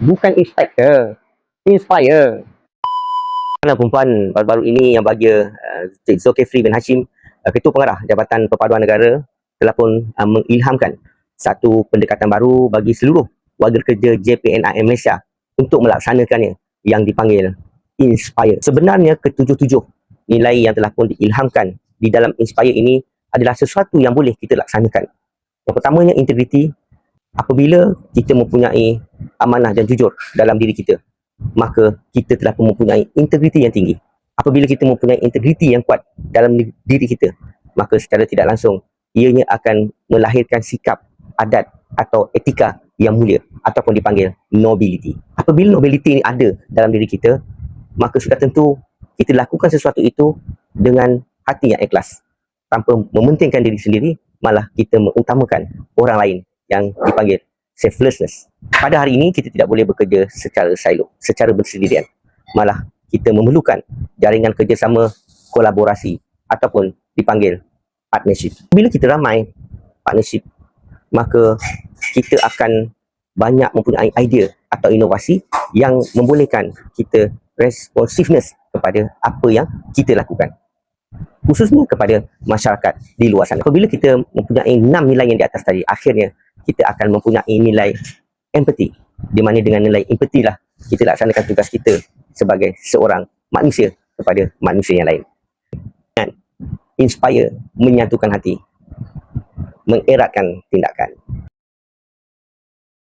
Bukan inspector, inspire. Mana perempuan baru-baru ini yang bahagia, Cik Zulkifli bin Hashim, Ketua Pengarah Jabatan Perpaduan Negara, telah pun mengilhamkan satu pendekatan baru bagi seluruh warga kerja JPNIM Malaysia untuk melaksanakannya yang dipanggil Inspire. Sebenarnya ketujuh-tujuh nilai yang telah pun diilhamkan di dalam Inspire ini adalah sesuatu yang boleh kita laksanakan. Yang pertamanya integriti. Apabila kita mempunyai amanah dan jujur dalam diri kita, maka kita telah pun mempunyai integriti yang tinggi. Apabila kita mempunyai integriti yang kuat dalam diri kita, maka secara tidak langsung ianya akan melahirkan sikap, adat atau etika yang mulia ataupun dipanggil nobility. Apabila nobility ini ada dalam diri kita, maka sudah tentu kita lakukan sesuatu itu dengan hati yang ikhlas, tanpa mementingkan diri sendiri, malah kita mengutamakan orang lain yang dipanggil selflessness. Pada hari ini kita tidak boleh bekerja secara silo, secara bersendirian. Malah kita memerlukan jaringan kerjasama, kolaborasi ataupun dipanggil partnership. Bila kita ramai partnership, maka kita akan banyak mempunyai idea atau inovasi yang membolehkan kita responsiveness kepada apa yang kita lakukan, khususnya kepada masyarakat di luar sana. Apabila kita mempunyai 6 nilai yang di atas tadi, akhirnya kita akan mempunyai nilai empathy, di mana dengan nilai empathy lah kita laksanakan tugas kita sebagai seorang manusia kepada manusia yang lain. Dan inspire, menyatukan hati, mengeratkan tindakan.